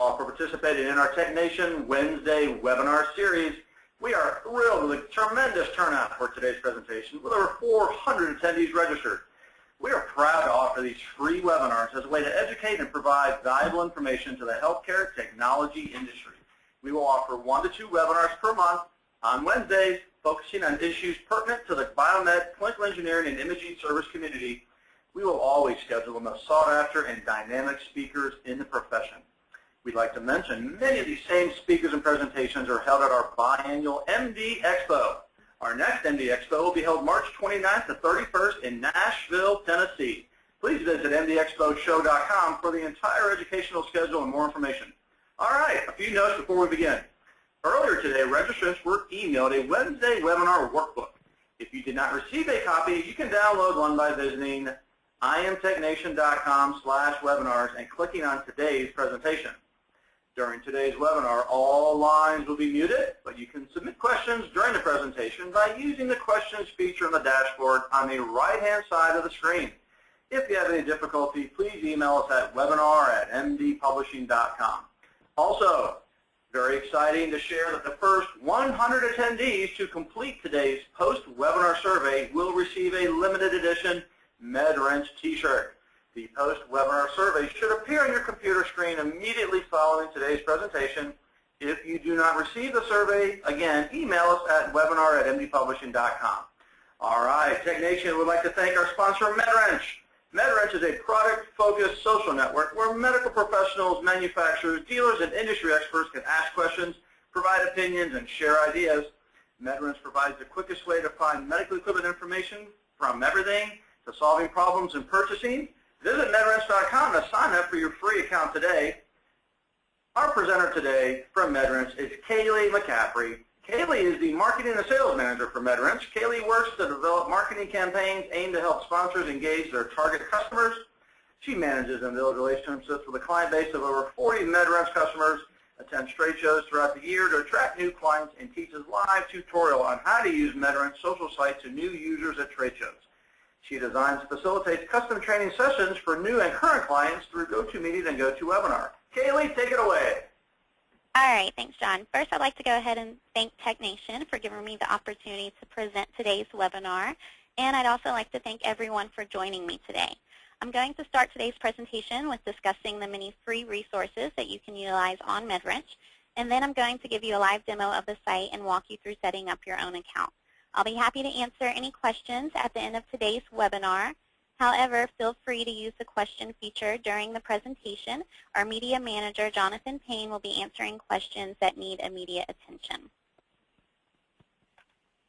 all for participating in our Tech Nation Wednesday webinar series. We are thrilled with a tremendous turnout for today's presentation with over 400 attendees registered. We are proud to offer these free webinars as a way to educate and provide valuable information to the healthcare technology industry. We will offer 1 to 2 webinars per month on Wednesdays, focusing on issues pertinent to the biomed, clinical engineering, and imaging service community. We will always schedule the most sought-after and dynamic speakers in the profession. We'd like to mention many of these same speakers and presentations are held at our biannual MD Expo. Our next MD Expo will be held March 29th to 31st in Nashville, Tennessee. Please visit mdexposhow.com for the entire educational schedule and more information. All right, a few notes before we begin. Earlier today, registrants were emailed a Wednesday webinar workbook. If you did not receive a copy, you can download one by visiting imtechnation.com/webinars and clicking on today's presentation. During today's webinar, all lines will be muted, but you can submit questions during the presentation by using the questions feature on the dashboard on the right-hand side of the screen. If you have any difficulty, please email us at webinar@mdpublishing.com. Also, very exciting to share that the first 100 attendees to complete today's post-webinar survey will receive a limited edition MedWrench t-shirt. The post-webinar survey should appear on your computer screen immediately following today's presentation. If you do not receive the survey, again, email us at webinar@mdpublishing.com. All right, Tech Nation would like to thank our sponsor, MedWrench. MedWrench is a product-focused social network where medical professionals, manufacturers, dealers, and industry experts can ask questions, provide opinions, and share ideas. MedWrench provides the quickest way to find medical equipment information from everything to solving problems in purchasing. Visit MedWrench.com to sign up for your free account today. Our presenter today from MedWrench is Kaylee McCaffrey. Kaylee is the marketing and sales manager for MedWrench. Kaylee works to develop marketing campaigns aimed to help sponsors engage their target customers. She manages and builds relationships with a client base of over 40 MedWrench customers, attends trade shows throughout the year to attract new clients, and teaches live tutorial on how to use MedWrench social site to new users at trade shows. She designs and facilitates custom training sessions for new and current clients through GoToMeeting and GoToWebinar. Kaylee, take it away. All right, thanks, John. First, I'd like to go ahead and thank Tech Nation for giving me the opportunity to present today's webinar, and I'd also like to thank everyone for joining me today. I'm going to start today's presentation with discussing the many free resources that you can utilize on MedWrench, and then I'm going to give you a live demo of the site and walk you through setting up your own account. I'll be happy to answer any questions at the end of today's webinar. However, feel free to use the question feature during the presentation. Our media manager, Jonathan Payne, will be answering questions that need immediate attention.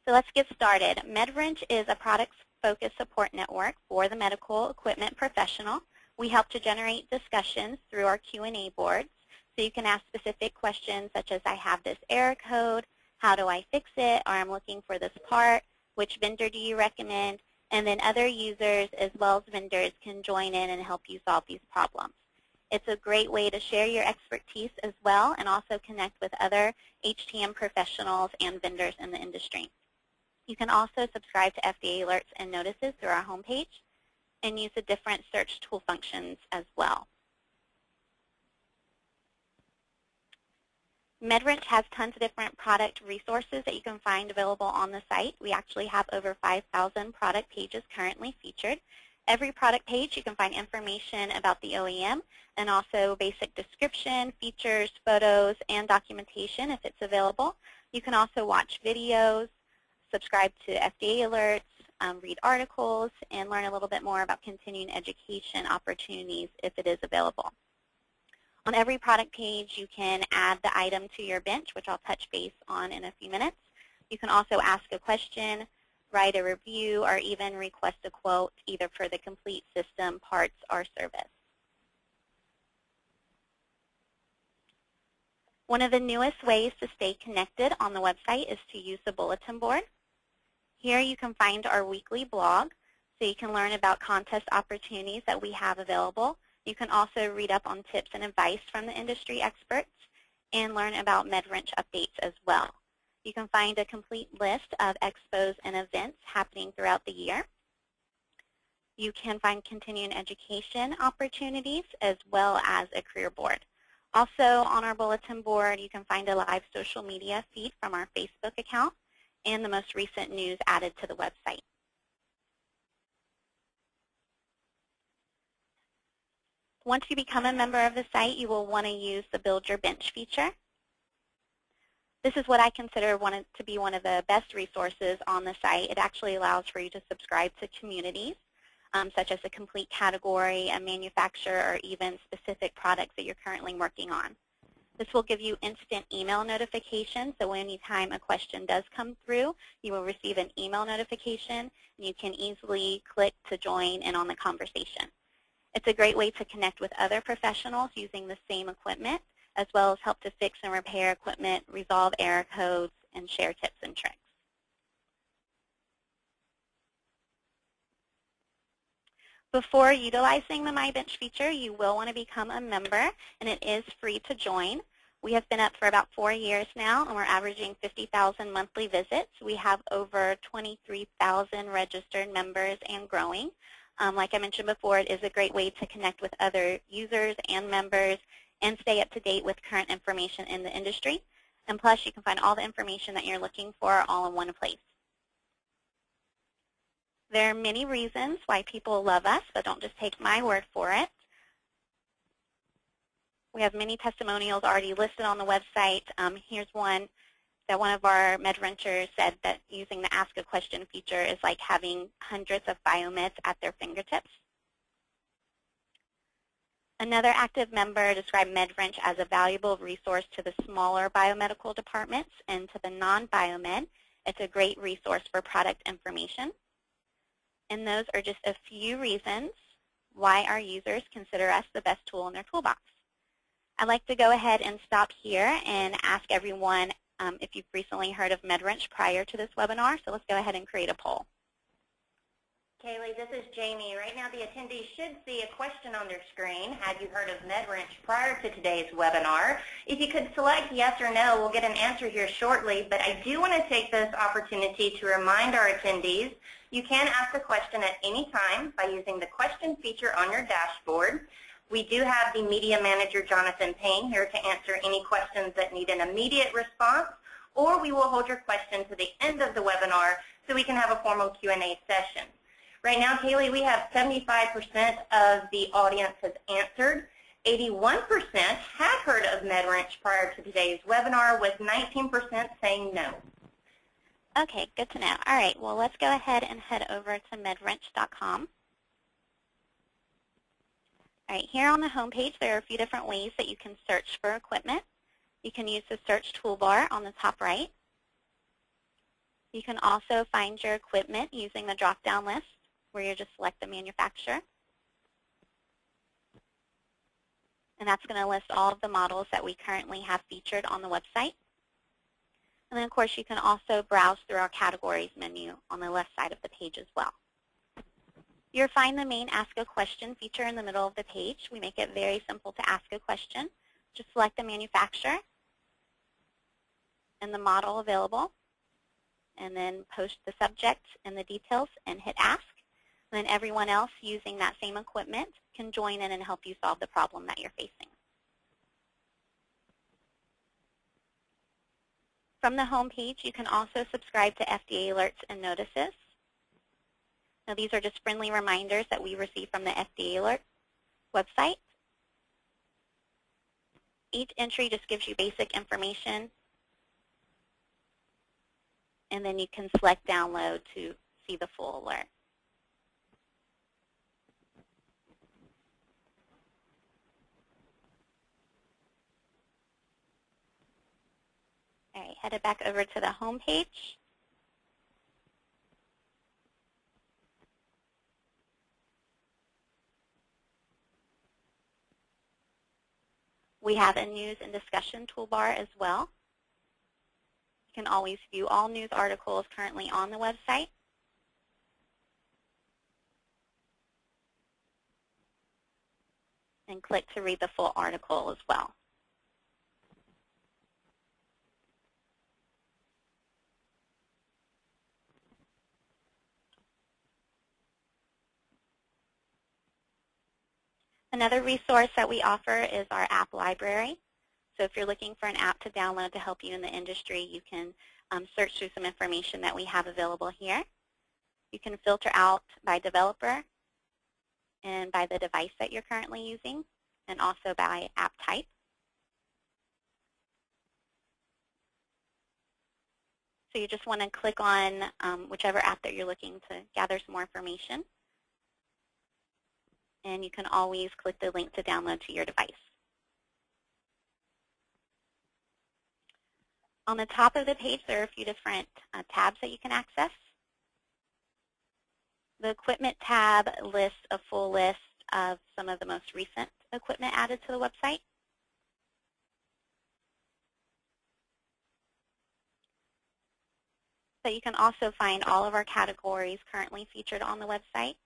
So let's get started. MedWrench is a product-focused support network for the medical equipment professional. We help to generate discussions through our Q&A boards. So you can ask specific questions such as, I have this error code, how do I fix it, or I'm looking for this part, which vendor do you recommend? And then other users as well as vendors can join in and help you solve these problems. It's a great way to share your expertise as well and also connect with other HTM professionals and vendors in the industry. You can also subscribe to FDA alerts and notices through our homepage and use the different search tool functions as well. MedWrench has tons of different product resources that you can find available on the site. We actually have over 5,000 product pages currently featured. Every product page you can find information about the OEM and also basic description, features, photos, and documentation if it's available. You can also watch videos, subscribe to FDA alerts, read articles, and learn a little bit more about continuing education opportunities if it is available. On every product page, you can add the item to your bench, which I'll touch base on in a few minutes. You can also ask a question, write a review, or even request a quote either for the complete system, parts, or service. One of the newest ways to stay connected on the website is to use the bulletin board. Here you can find our weekly blog, so you can learn about contest opportunities that we have available. You can also read up on tips and advice from the industry experts and learn about MedWrench updates as well. You can find a complete list of expos and events happening throughout the year. You can find continuing education opportunities as well as a career board. Also on our bulletin board, you can find a live social media feed from our Facebook account and the most recent news added to the website. Once you become a member of the site, you will want to use the Build Your Bench feature. This is what I consider to be one of the best resources on the site. It actually allows for you to subscribe to communities, such as a complete category, a manufacturer, or even specific products that you're currently working on. This will give you instant email notification, so anytime a question does come through, you will receive an email notification, and you can easily click to join in on the conversation. It's a great way to connect with other professionals using the same equipment, as well as help to fix and repair equipment, resolve error codes, and share tips and tricks. Before utilizing the MyBench feature, you will want to become a member, and it is free to join. We have been up for about 4 years now, and we're averaging 50,000 monthly visits. We have over 23,000 registered members and growing. Like I mentioned before, it is a great way to connect with other users and members and stay up to date with current information in the industry. And plus, you can find all the information that you're looking for all in one place. There are many reasons why people love us, but don't just take my word for it. We have many testimonials already listed on the website. Here's one that one of our MedWrenchers said that using the Ask a Question feature is like having hundreds of biomeds at their fingertips. Another active member described MedWrench as a valuable resource to the smaller biomedical departments, and to the non-biomed, it's a great resource for product information. And those are just a few reasons why our users consider us the best tool in their toolbox. I'd like to go ahead and stop here and ask everyone if you've recently heard of MedWrench prior to this webinar. So let's go ahead and create a poll. Kaylee, this is Jamie. Right now the attendees should see a question on their screen. Had you heard of MedWrench prior to today's webinar? If you could select yes or no, we'll get an answer here shortly, but I do want to take this opportunity to remind our attendees you can ask a question at any time by using the question feature on your dashboard. We do have the media manager, Jonathan Payne, here to answer any questions that need an immediate response, or we will hold your question to the end of the webinar so we can have a formal Q&A session. Right now, Kaylee, we have 75% of the audience has answered. 81% have heard of MedWrench prior to today's webinar, with 19% saying no. Okay, good to know. All right, well, let's go ahead and head over to medwrench.com. All right, here on the home page, there are a few different ways that you can search for equipment. You can use the search toolbar on the top right. You can also find your equipment using the drop-down list, where you just select the manufacturer. And that's going to list all of the models that we currently have featured on the website. And then, of course, you can also browse through our categories menu on the left side of the page as well. You'll find the main Ask a Question feature in the middle of the page. We make it very simple to ask a question. Just select the manufacturer and the model available, and then post the subject and the details and hit Ask. And then everyone else using that same equipment can join in and help you solve the problem that you're facing. From the home page, you can also subscribe to FDA alerts and notices. Now, these are just friendly reminders that we receive from the FDA alert website. Each entry just gives you basic information, and then you can select download to see the full alert. All right, head it back over to the home page. We have a news and discussion toolbar as well. You can always view all news articles currently on the website. And click to read the full article as well. Another resource that we offer is our app library. So if you're looking for an app to download to help you in the industry, you can search through some information that we have available here. You can filter out by developer and by the device that you're currently using, and also by app type. So you just want to click on whichever app that you're looking to gather some more information. And you can always click the link to download to your device. On the top of the page, there are a few different tabs that you can access. The equipment tab lists a full list of some of the most recent equipment added to the website. But you can also find all of our categories currently featured on the website.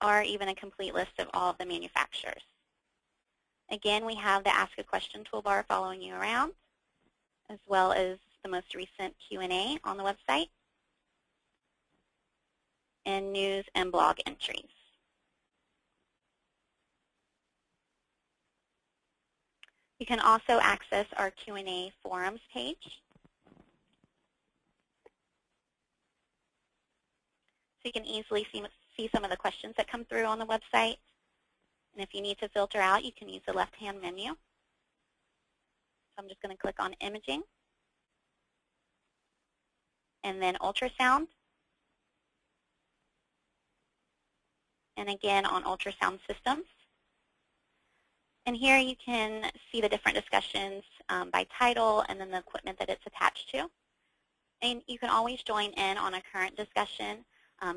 Or even a complete list of all of the manufacturers. Again, we have the Ask a Question toolbar following you around, as well as the most recent Q&A on the website, and news and blog entries. You can also access our Q&A forums page. So you can easily see some of the questions that come through on the website. And if you need to filter out, you can use the left-hand menu. So I'm just going to click on Imaging, and then Ultrasound, and again on Ultrasound Systems. And here you can see the different discussions by title and then the equipment that it's attached to. And you can always join in on a current discussion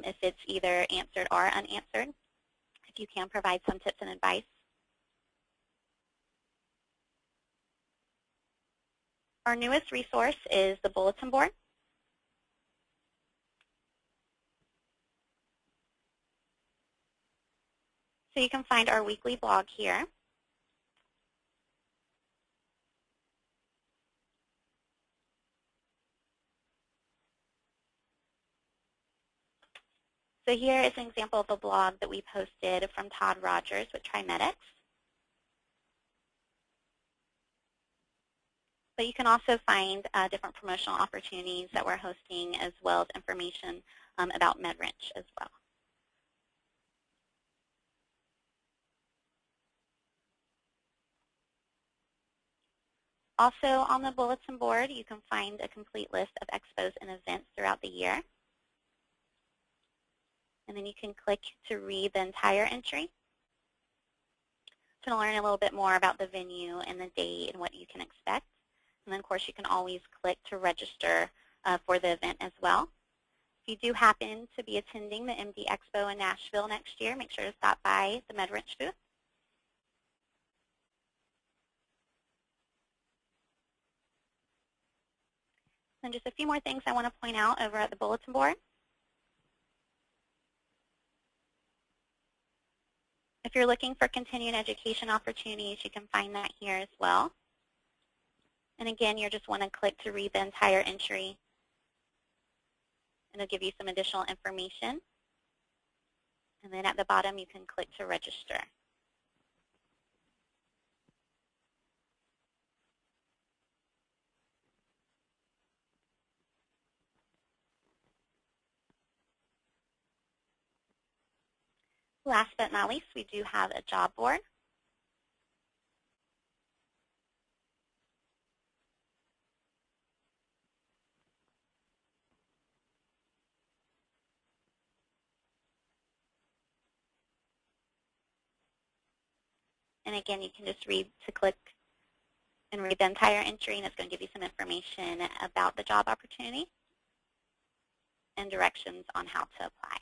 if it's either answered or unanswered, if you can provide some tips and advice. Our newest resource is the bulletin board. So you can find our weekly blog here. So here is an example of a blog that we posted from Todd Rogers with TriMedics. But you can also find different promotional opportunities that we're hosting, as well as information about MedWrench as well. Also on the bulletin board, you can find a complete list of expos and events throughout the year. And then you can click to read the entire entry to learn a little bit more about the venue and the date and what you can expect. And then, of course, you can always click to register for the event as well. If you do happen to be attending the MD Expo in Nashville next year, make sure to stop by the MedWrench booth. And just a few more things I want to point out over at the bulletin board. If you're looking for continuing education opportunities, you can find that here as well. And again, you just want to click to read the entire entry, and it'll give you some additional information. And then at the bottom, you can click to register. Last but not least, we do have a job board. And again, you can just click and read the entire entry, and it's going to give you some information about the job opportunity and directions on how to apply.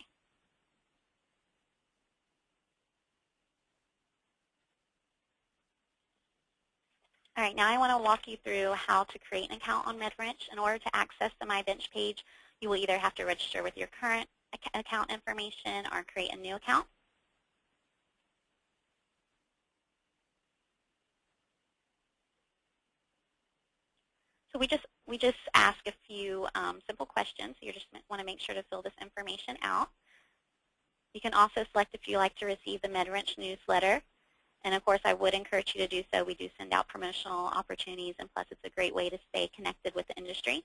All right, now I want to walk you through how to create an account on MedWrench. In order to access the MyBench page, you will either have to register with your current account information or create a new account. So we just We just ask a few simple questions. You just want to make sure to fill this information out. You can also select if you like to receive the MedWrench newsletter. And of course, I would encourage you to do so. We do send out promotional opportunities, and plus it's a great way to stay connected with the industry.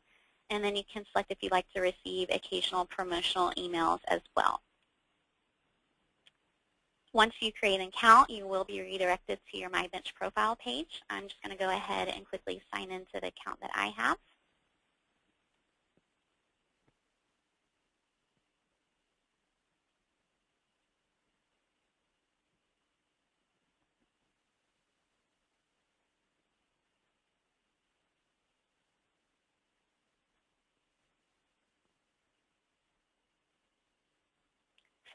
And then you can select if you'd like to receive occasional promotional emails as well. Once you create an account, you will be redirected to your MyBench profile page. I'm just going to go ahead and quickly sign into the account that I have.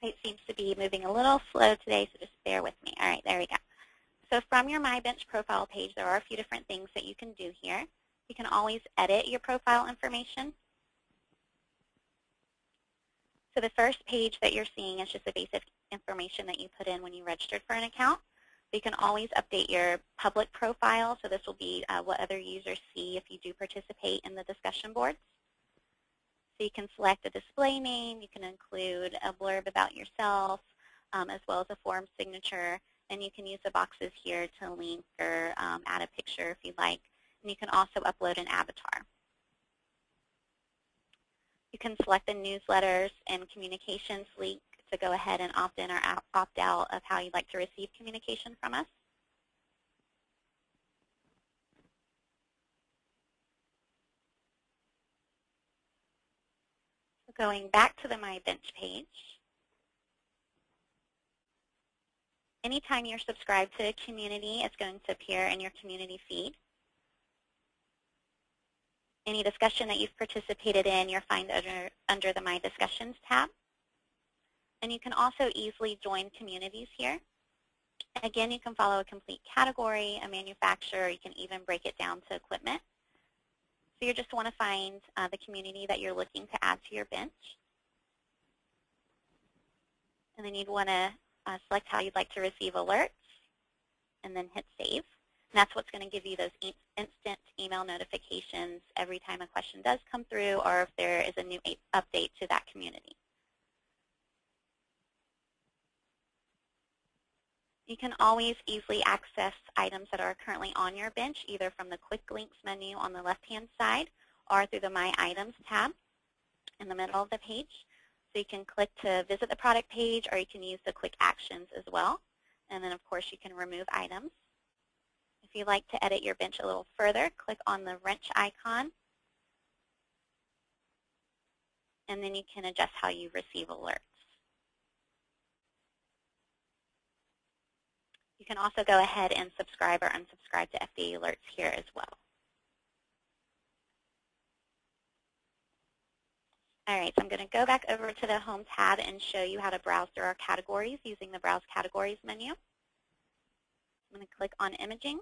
Site seems to be moving a little slow today, so just bear with me. All right, there we go. So from your MyBench profile page, there are a few different things that you can do here. You can always edit your profile information. So the first page that you're seeing is just the basic information that you put in when you registered for an account. You can always update your public profile, so this will be what other users see if you do participate in the discussion boards. So you can select a display name, you can include a blurb about yourself, as well as a form signature, and you can use the boxes here to link or add a picture if you'd like. And you can also upload an avatar. You can select the newsletters and communications link to go ahead and opt in or opt out of how you'd like to receive communication from us. So going back to the MyBench page, anytime you're subscribed to a community, it's going to appear in your community feed. Any discussion that you've participated in, you'll find under the My Discussions tab. And you can also easily join communities here. Again, you can follow a complete category, a manufacturer, you can even break it down to equipment. So you just want to find the community that you're looking to add to your bench. And then you'd want to select how you'd like to receive alerts, and then hit save. And that's what's going to give you those instant email notifications every time a question does come through or if there is a new update to that community. You can always easily access items that are currently on your bench, either from the Quick Links menu on the left-hand side or through the My Items tab in the middle of the page. So you can click to visit the product page, or you can use the quick actions as well. And then, of course, you can remove items. If you'd like to edit your bench a little further, click on the wrench icon, and then you can adjust how you receive alerts. You can also go ahead and subscribe or unsubscribe to FDA alerts here as well. All right, so I'm going to go back over to the Home tab and show you how to browse through our categories using the Browse Categories menu. I'm going to click on Imaging.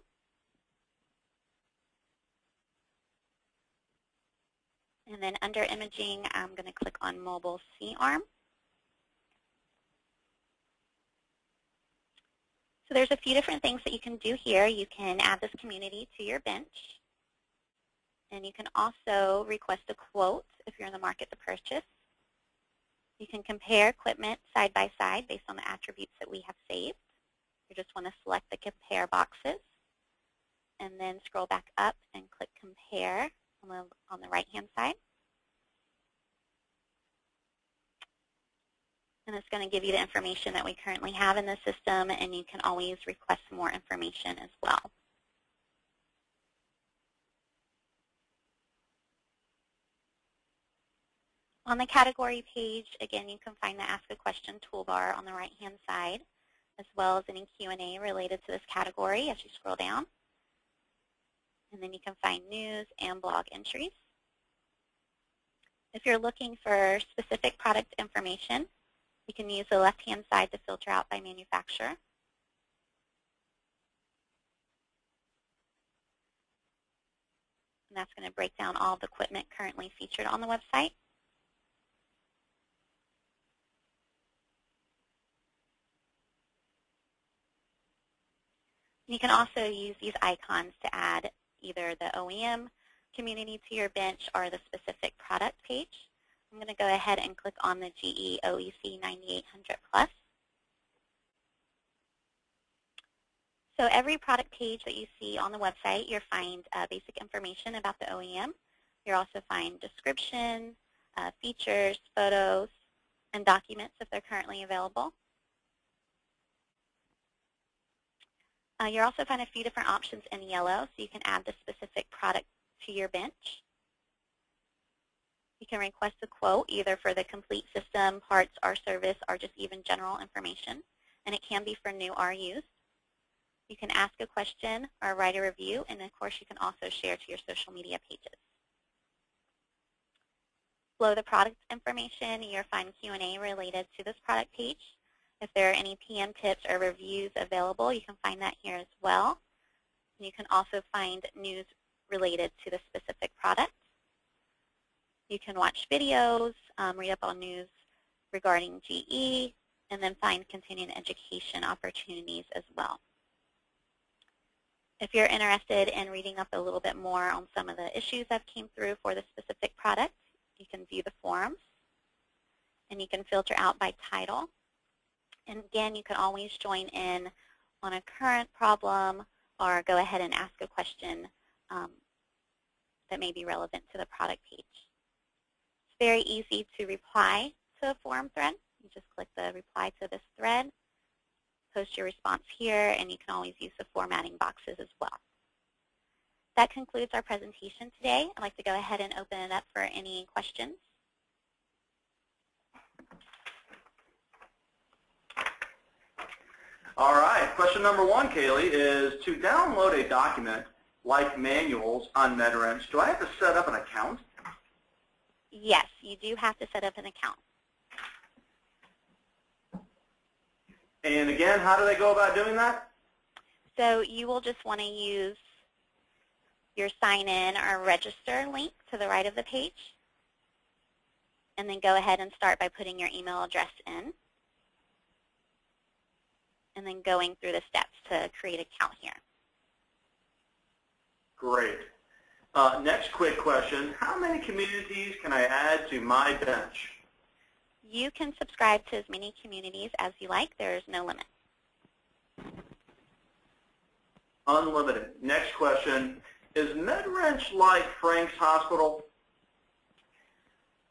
And then under Imaging, I'm going to click on Mobile C-Arm. So there's a few different things that you can do here. You can add this community to your bench. And you can also request a quote if you're in the market to purchase. You can compare equipment side by side based on the attributes that we have saved. You just want to select the compare boxes and then scroll back up and click compare on the right-hand side. And it's going to give you the information that we currently have in the system, and you can always request more information as well. On the category page, again, you can find the Ask a Question toolbar on the right-hand side, as well as any Q&A related to this category as you scroll down. And then you can find news and blog entries. If you're looking for specific product information, you can use the left-hand side to filter out by manufacturer. And that's going to break down all the equipment currently featured on the website. You can also use these icons to add either the OEM, community to your bench or the specific product page. I'm going to go ahead and click on the GE OEC 9800 Plus. So every product page that you see on the website, you'll find basic information about the OEM. You'll also find description, features, photos, and documents if they're currently available. You'll also find a few different options in yellow, so you can add the specific product to your bench. You can request a quote either for the complete system, parts, or service, or just even general information, and it can be for new or used. You can ask a question or write a review, and of course you can also share to your social media pages. Below the product information, you'll find Q&A related to this product page. If there are any PM tips or reviews available, you can find that here as well. And you can also find news related to the specific product. You can watch videos, read up on news regarding GE, and then find continuing education opportunities as well. If you're interested in reading up a little bit more on some of the issues that came through for the specific product, you can view the forums, and you can filter out by title. And again, you can always join in on a current problem or go ahead and ask a question that may be relevant to the product page. It's very easy to reply to a forum thread. You just click the reply to this thread, post your response here, and you can always use the formatting boxes as well. That concludes our presentation today. I'd like to go ahead and open it up for any questions. All right, question number one, Kaylee, is to download a document like manuals on MedWrench, do I have to set up an account? Yes, you do have to set up an account. And again, how do they go about doing that? So you will just want to use your sign in or register link to the right of the page, and then go ahead and start by putting your email address in, and then going through the steps to create an account here. Great. Next quick question, how many communities can I add to my bench? You can subscribe to as many communities as you like. There is no limit. Unlimited. Next question, is MedWrench like Frank's Hospital?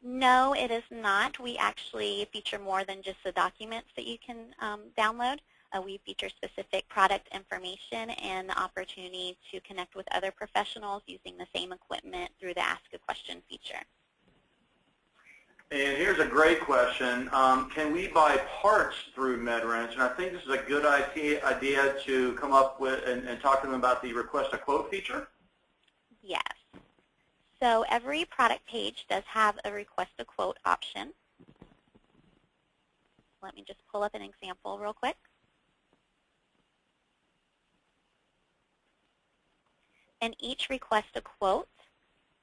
No, it is not. We actually feature more than just the documents that you can download. We feature specific product information and the opportunity to connect with other professionals using the same equipment through the Ask a Question feature. And here's a great question. Can we buy parts through MedWrench? And I think this is a good idea to come up with and talk to them about the Request a Quote feature. Yes. So every product page does have a Request a Quote option. Let me just pull up an example real quick. And each Request a Quote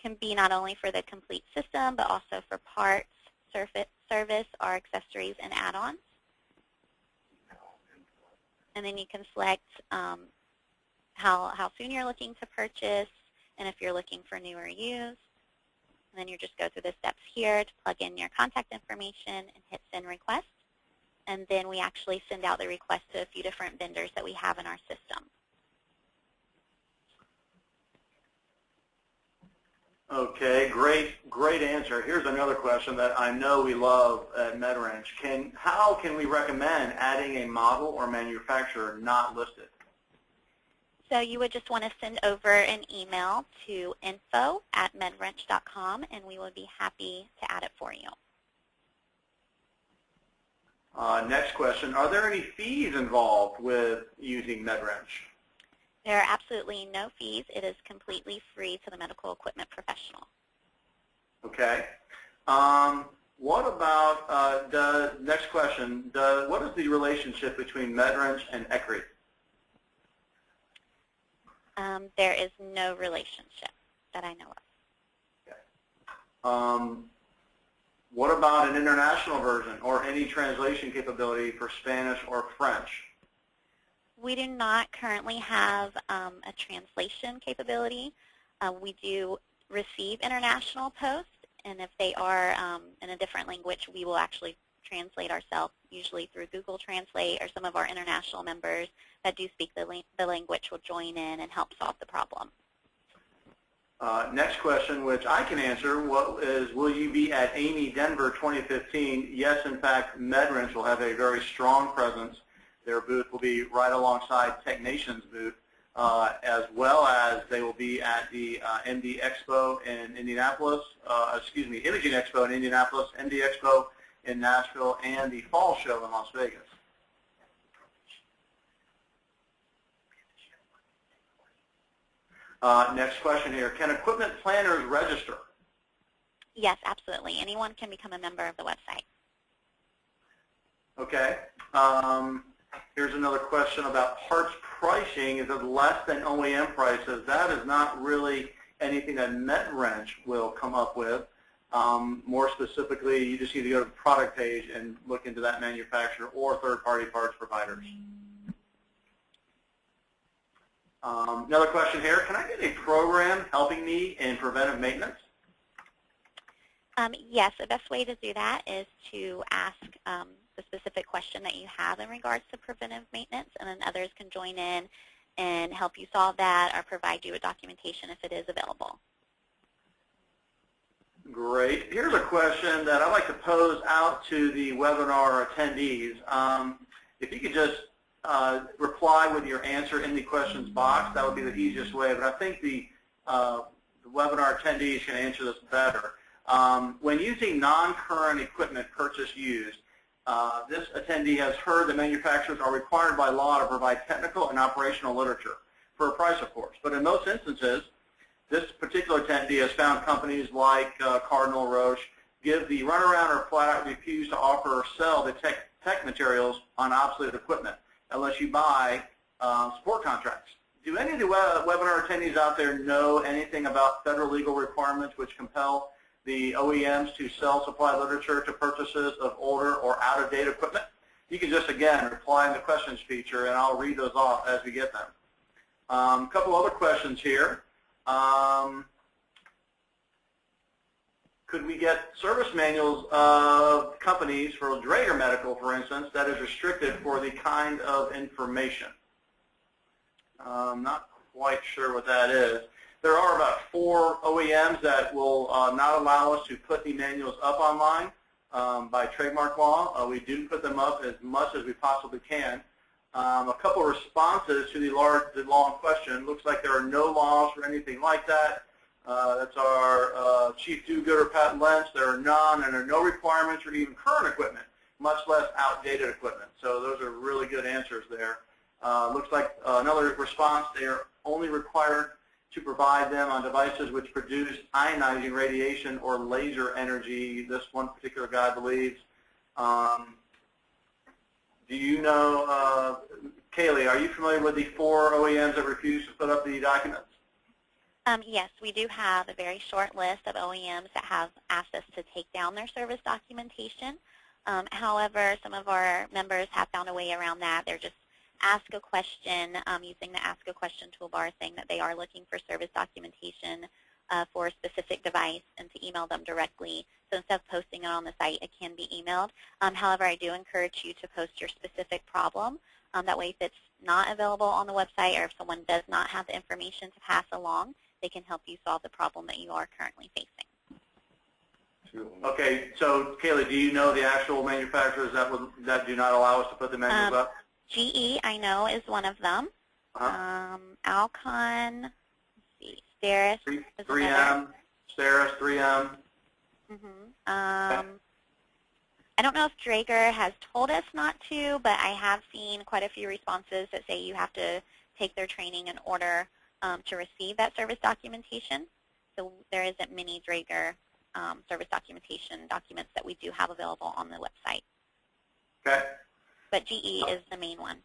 can be not only for the complete system, but also for parts, service, or accessories and add-ons. And then you can select how soon you're looking to purchase, and if you're looking for new or used. And then you just go through the steps here to plug in your contact information and hit Send Request. And then we actually send out the request to a few different vendors that we have in our system. Okay, great answer. Here's another question that I know we love at MedWrench. How can we recommend adding a model or manufacturer not listed? So you would just want to send over an email to info@medwrench.com, and we would be happy to add it for you. Next question, are there any fees involved with using MedWrench? There are absolutely no fees. It is completely free to the medical equipment professional. Okay. What about the next question? What is the relationship between MedWrench and ECRI? There is no relationship that I know of. Okay. What about an international version or any translation capability for Spanish or French? We do not currently have a translation capability. We do receive international posts, and if they are in a different language, we will actually translate ourselves, usually through Google Translate, or some of our international members that do speak the language will join in and help solve the problem. Next question, which I can answer, will you be at AMI Denver 2015? Yes, in fact, MedWrench will have a very strong presence. Their booth will be right alongside TechNation's booth, as well as they will be at the MD Expo in Indianapolis, Imaging Expo in Indianapolis, MD Expo in Nashville, and the Fall Show in Las Vegas. Next question here. Can equipment planners register? Yes, absolutely. Anyone can become a member of the website. Okay. Here's another question about parts pricing. Is it less than OEM prices? That is not really anything that MedWrench will come up with. More specifically, you just need to go to the product page and look into that manufacturer or third-party parts providers. Another question here. Can I get a program helping me in preventive maintenance? Yes, the best way to do that is to ask the specific question that you have in regards to preventive maintenance, and then others can join in and help you solve that or provide you with documentation if it is available. Great. Here's a question that I'd like to pose out to the webinar attendees. If you could just reply with your answer in the questions box, that would be the easiest way, but I think the webinar attendees can answer this better. When using non-current equipment purchased used, this attendee has heard that manufacturers are required by law to provide technical and operational literature for a price, of course. But in most instances, this particular attendee has found companies like Cardinal Roche give the runaround or flat out refuse to offer or sell the tech materials on obsolete equipment unless you buy support contracts. Do any of the webinar attendees out there know anything about federal legal requirements which compel the OEMs to sell supply literature to purchases of older or out-of-date equipment? You can just, again, reply in the questions feature, and I'll read those off as we get them. A couple other questions here. Could we get service manuals of companies for Draeger Medical, for instance, that is restricted for the kind of information? I'm not quite sure what that is. There are about 4 OEMs that will not allow us to put the manuals up online by trademark law. We do put them up as much as we possibly can. A couple of responses to the law in question. Looks like there are no laws for anything like that. That's our Chief Do-Gooder, Pat Lentz. There are none, and there are no requirements for even current equipment, much less outdated equipment. So those are really good answers there. Looks like another response, they are only required to provide them on devices which produce ionizing radiation or laser energy. This one particular guy believes. Do you know, Kaylee, are you familiar with the 4 OEMs that refuse to put up the documents? Yes, we do have a very short list of OEMs that have asked us to take down their service documentation. However, some of our members have found a way around that. They're just ask a question using the Ask a Question toolbar, saying that they are looking for service documentation for a specific device and to email them directly. So instead of posting it on the site, it can be emailed. However, I do encourage you to post your specific problem. That way, if it's not available on the website or if someone does not have the information to pass along, they can help you solve the problem that you are currently facing. Okay, so Kaylee, do you know the actual manufacturers that do not allow us to put the manuals up? GE, I know, is one of them. Alcon, let's see, Steris is 3M, Steris, 3M. I don't know if Draeger has told us not to, but I have seen quite a few responses that say you have to take their training in order to receive that service documentation. So there isn't many Draeger service documentation documents that we do have available on the website. Okay. But GE is the main one.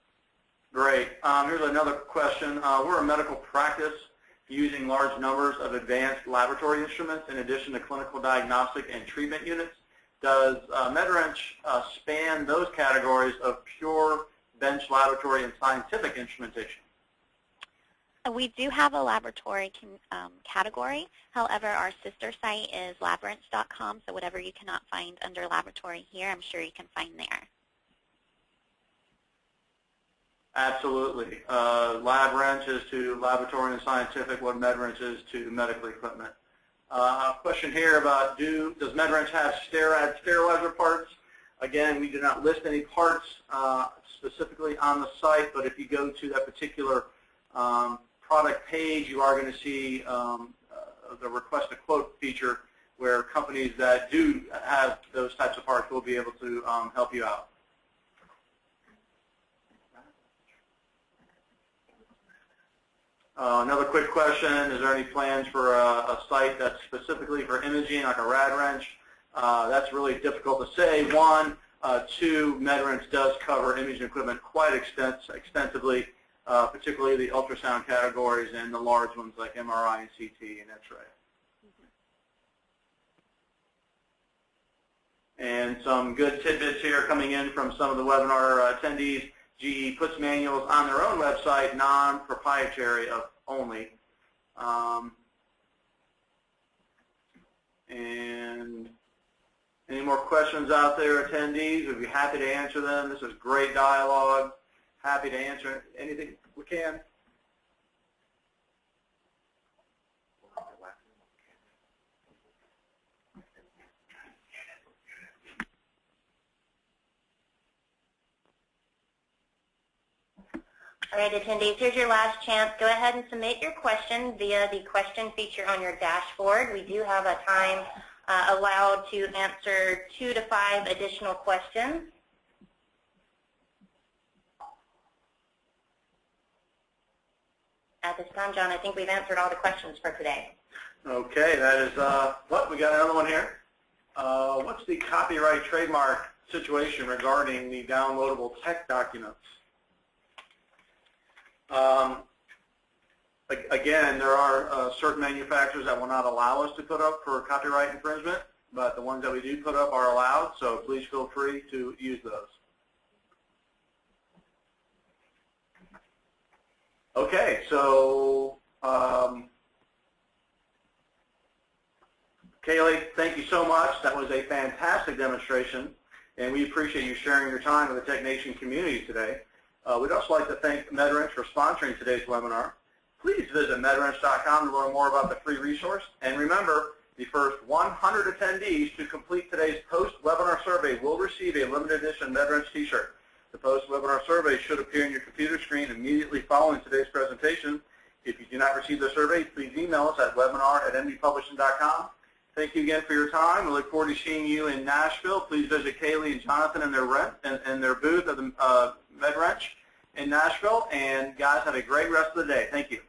Great. Here's another question. We're a medical practice using large numbers of advanced laboratory instruments in addition to clinical diagnostic and treatment units. Does MedWrench span those categories of pure bench laboratory and scientific instrumentation? We do have a laboratory category. However, our sister site is LabWrench.com, so whatever you cannot find under laboratory here, I'm sure you can find there. Absolutely. LabWrench is to laboratory and scientific what MedWrench is to medical equipment. Question here about does MedWrench have sterilizer parts? Again, we do not list any parts specifically on the site, but if you go to that particular product page, you are going to see the request a quote feature where companies that do have those types of parts will be able to help you out. Another quick question, is there any plans for a site that's specifically for imaging, like a RadWrench? That's really difficult to say. One, two, MedWrench does cover imaging equipment quite extensively, particularly the ultrasound categories and the large ones like MRI and CT and X-ray. And some good tidbits here coming in from some of the webinar attendees. GE puts manuals on their own website, non-proprietary only. And any more questions out there, attendees? We'd be happy to answer them. This is great dialogue. Happy to answer anything we can. All right, attendees, here's your last chance. Go ahead and submit your question via the question feature on your dashboard. We do have a time allowed to answer 2 to 5 additional questions. At this time, John, I think we've answered all the questions for today. Okay, that is we got another one here. What's the copyright trademark situation regarding the downloadable tech documents? Again, there are certain manufacturers that will not allow us to put up for copyright infringement, but the ones that we do put up are allowed, so please feel free to use those. Okay, so Kaylee, thank you so much. That was a fantastic demonstration, and we appreciate you sharing your time with the technician community today. We'd also like to thank MedWrench for sponsoring today's webinar. Please visit MedWrench.com to learn more about the free resource. And remember, the first 100 attendees to complete today's post-webinar survey will receive a limited edition MedWrench t-shirt. The post-webinar survey should appear on your computer screen immediately following today's presentation. If you do not receive the survey, please email us at webinar@mdpublishing.com. Thank you again for your time. We look forward to seeing you in Nashville. Please visit Kaylee and Jonathan in their booth at the MedWrench in Nashville. And guys, have a great rest of the day. Thank you.